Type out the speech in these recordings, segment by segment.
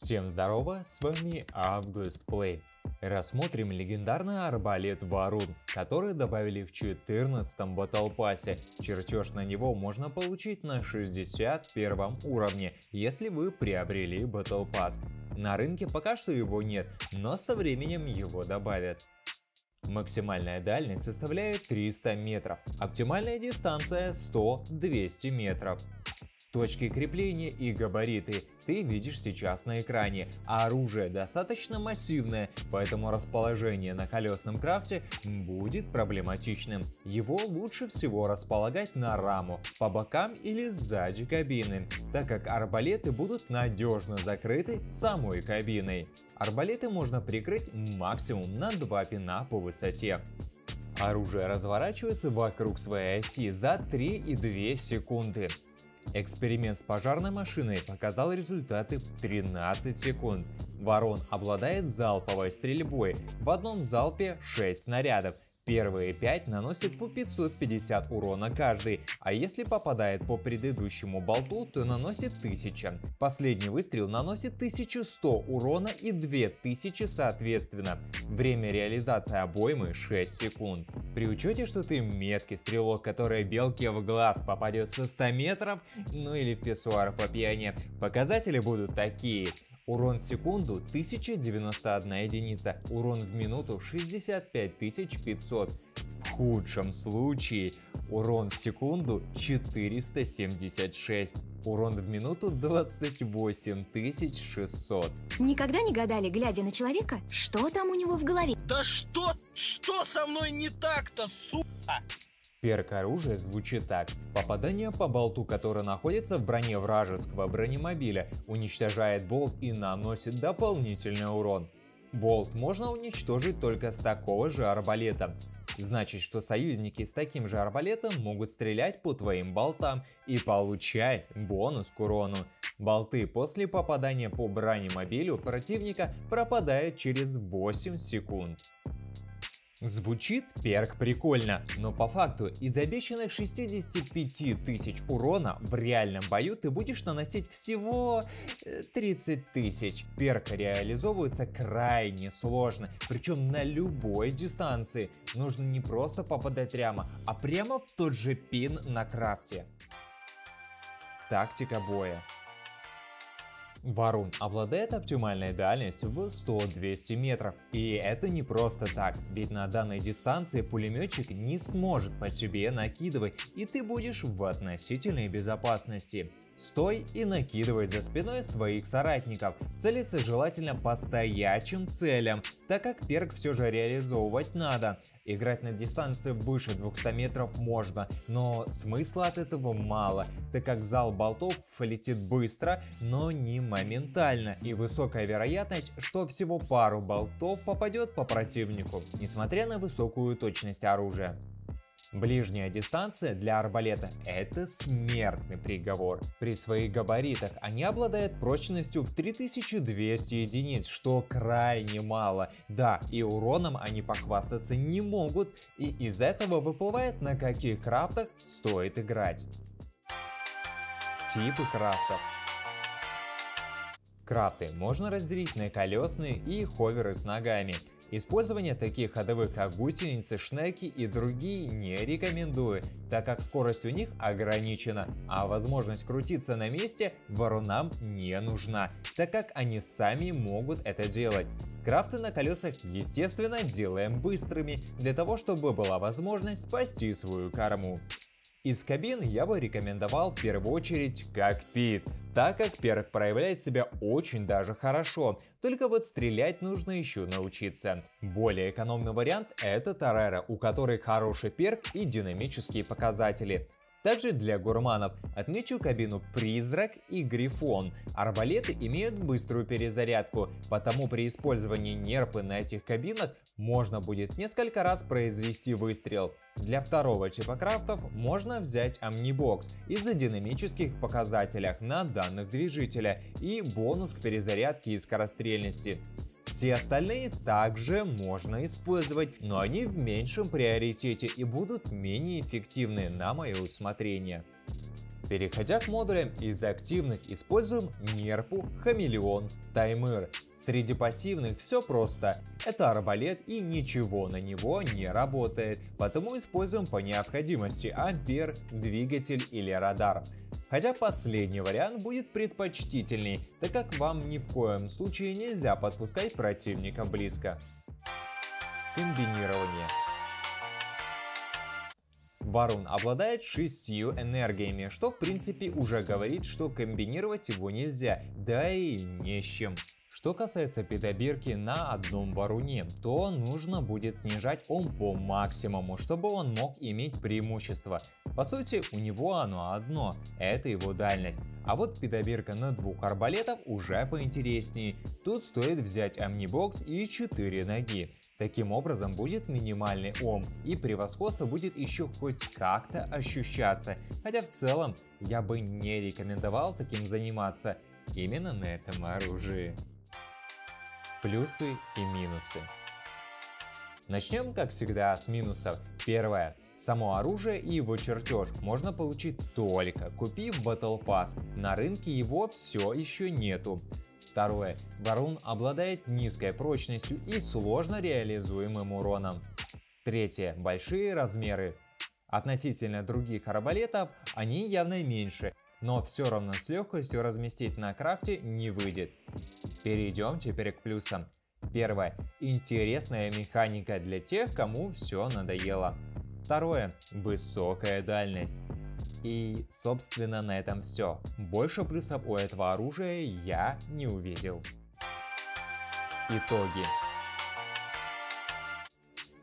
Всем здорово, с вами Август Плей. Рассмотрим легендарный арбалет Варун, который добавили в 14-м Battle Pass. Чертеж на него можно получить на 61 уровне, если вы приобрели Battle Pass. На рынке пока что его нет, но со временем его добавят. Максимальная дальность составляет 300 метров, оптимальная дистанция 100-200 метров. Точки крепления и габариты ты видишь сейчас на экране, а оружие достаточно массивное, поэтому расположение на колесном крафте будет проблематичным. Его лучше всего располагать на раму, по бокам или сзади кабины, так как арбалеты будут надежно закрыты самой кабиной. Арбалеты можно прикрыть максимум на 2 пина по высоте. Оружие разворачивается вокруг своей оси за 3,2 секунды. Эксперимент с пожарной машиной показал результаты в 13 секунд. Варун обладает залповой стрельбой. В одном залпе 6 снарядов. Первые 5 наносят по 550 урона каждый, а если попадает по предыдущему болту, то наносит 1000. Последний выстрел наносит 1100 урона и 2000 соответственно. Время реализации обоймы 6 секунд. При учете, что ты меткий стрелок, который белке в глаз попадет со 100 метров, ну или в писсуар по пьяни, показатели будут такие. Урон в секунду 1091 единица, урон в минуту 65 500. В худшем случае урон в секунду 476, урон в минуту 28 600. Никогда не гадали, глядя на человека, что там у него в голове? Да что со мной не так-то, сука? Перк оружия звучит так. Попадание по болту, который находится в броне вражеского бронемобиля, уничтожает болт и наносит дополнительный урон. Болт можно уничтожить только с такого же арбалета. Значит, что союзники с таким же арбалетом могут стрелять по твоим болтам и получать бонус к урону. Болты после попадания по бронемобилю противника пропадают через 8 секунд. Звучит перк прикольно, но по факту из обещанных 65 тысяч урона в реальном бою ты будешь наносить всего 30 тысяч. Перк реализовывается крайне сложно, причем на любой дистанции. Нужно не просто попадать прямо, а прямо в тот же пин на крафте. Тактика боя. Варун обладает оптимальной дальностью в 100-200 метров. И это не просто так, ведь на данной дистанции пулеметчик не сможет по тебе накидывать, и ты будешь в относительной безопасности. Стой и накидывай за спиной своих соратников. Целиться желательно по стоячим целям, так как перк все же реализовывать надо. Играть на дистанции выше 200 метров можно, но смысла от этого мало, так как зал болтов летит быстро, но не моментально, и высокая вероятность, что всего пару болтов попадет по противнику, несмотря на высокую точность оружия. Ближняя дистанция для арбалета – это смертный приговор. При своих габаритах они обладают прочностью в 3200 единиц, что крайне мало. Да, и уроном они похвастаться не могут, и из этого выплывает, на каких крафтах стоит играть. Типы крафтов. Крафты можно разделить на колесные и ховеры с ногами. Использование таких ходовых, как гусеницы, шнеки и другие, не рекомендую, так как скорость у них ограничена, а возможность крутиться на месте варунам не нужна, так как они сами могут это делать. Крафты на колесах, естественно, делаем быстрыми, для того, чтобы была возможность спасти свою корму. Из кабин я бы рекомендовал в первую очередь кокпит, так как перк проявляет себя очень даже хорошо, только вот стрелять нужно еще научиться. Более экономный вариант — это Торрера, у которой хороший перк и динамические показатели. Также для гурманов отмечу кабину Призрак и Грифон. Арбалеты имеют быструю перезарядку, потому при использовании нерпы на этих кабинах можно будет несколько раз произвести выстрел. Для второго типа крафтов можно взять Omnibox из-за динамических показателей на данных движителя и бонус к перезарядке и скорострельности. Все остальные также можно использовать, но они в меньшем приоритете и будут менее эффективны на мое усмотрение. Переходя к модулям из активных, используем Нерпу, Хамелеон, Таймыр. Среди пассивных все просто. Это арбалет и ничего на него не работает, потому используем по необходимости ампер, двигатель или радар. Хотя последний вариант будет предпочтительней, так как вам ни в коем случае нельзя подпускать противника близко. Комбинирование. Варун обладает 6 энергиями, что в принципе уже говорит, что комбинировать его нельзя, да и не с чем. Что касается педобирки на одном варуне, то нужно будет снижать ом по максимуму, чтобы он мог иметь преимущество. По сути, у него оно одно, это его дальность. А вот педобирка на 2 арбалетов уже поинтереснее. Тут стоит взять Омнибокс и 4 ноги. Таким образом будет минимальный ом, и превосходство будет еще хоть как-то ощущаться. Хотя в целом я бы не рекомендовал таким заниматься именно на этом оружии. Плюсы и минусы. Начнем, как всегда, с минусов. Первое. Само оружие и его чертеж можно получить только купив Battle Pass. На рынке его все еще нету. Второе. Варун обладает низкой прочностью и сложно реализуемым уроном. Третье. Большие размеры. Относительно других арбалетов они явно меньше, но все равно с легкостью разместить на крафте не выйдет. Перейдем теперь к плюсам. Первое. Интересная механика для тех, кому все надоело. Второе. Высокая дальность. И, собственно, на этом все. Больше плюсов у этого оружия я не увидел. Итоги.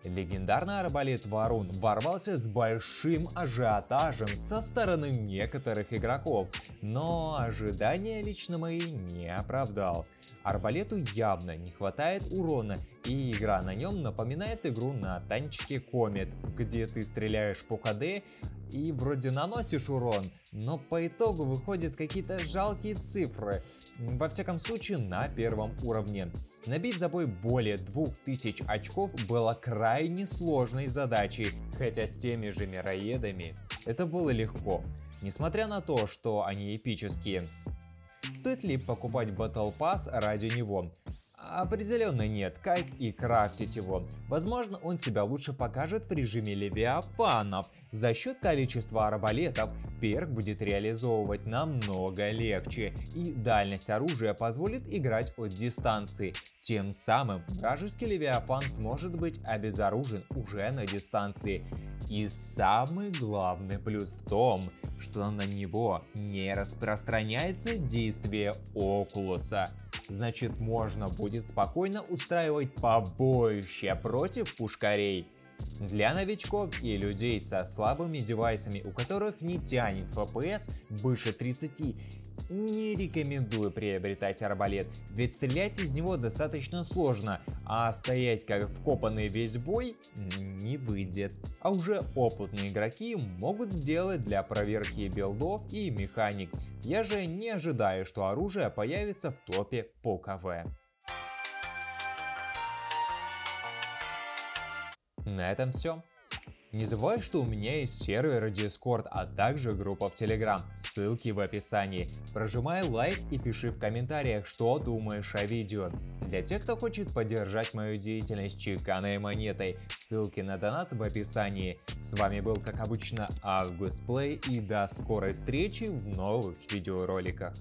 Легендарный арбалет Варун ворвался с большим ажиотажем со стороны некоторых игроков, но ожидания лично мои не оправдал. Арбалету явно не хватает урона, и игра на нем напоминает игру на танчике Комет, где ты стреляешь по КД и вроде наносишь урон, но по итогу выходят какие-то жалкие цифры, во всяком случае на первом уровне. Набить за бой более 2000 очков было крайне сложной задачей, хотя с теми же мироедами это было легко, несмотря на то, что они эпические. Стоит ли покупать Battle Pass ради него? Определенно нет, как и крафтить его. Возможно, он себя лучше покажет в режиме Левиафанов. За счет количества арбалетов перк будет реализовывать намного легче, и дальность оружия позволит играть от дистанции. Тем самым вражеский Левиафан сможет быть обезоружен уже на дистанции. И самый главный плюс в том, что на него не распространяется действие Окулуса. Значит, можно будет спокойно устраивать побоище против пушкарей. Для новичков и людей со слабыми девайсами, у которых не тянет FPS выше 30, не рекомендую приобретать арбалет, ведь стрелять из него достаточно сложно, а стоять как вкопанный весь бой не выйдет. А уже опытные игроки могут сделать для проверки билдов и механик. Я же не ожидаю, что оружие появится в топе по КВ. На этом все. Не забывай, что у меня есть сервер Discord, а также группа в Telegram. Ссылки в описании. Прожимай лайк и пиши в комментариях, что думаешь о видео. Для тех, кто хочет поддержать мою деятельность чеканной монетой, ссылки на донат в описании. С вами был, как обычно, Август Плей, и до скорой встречи в новых видеороликах.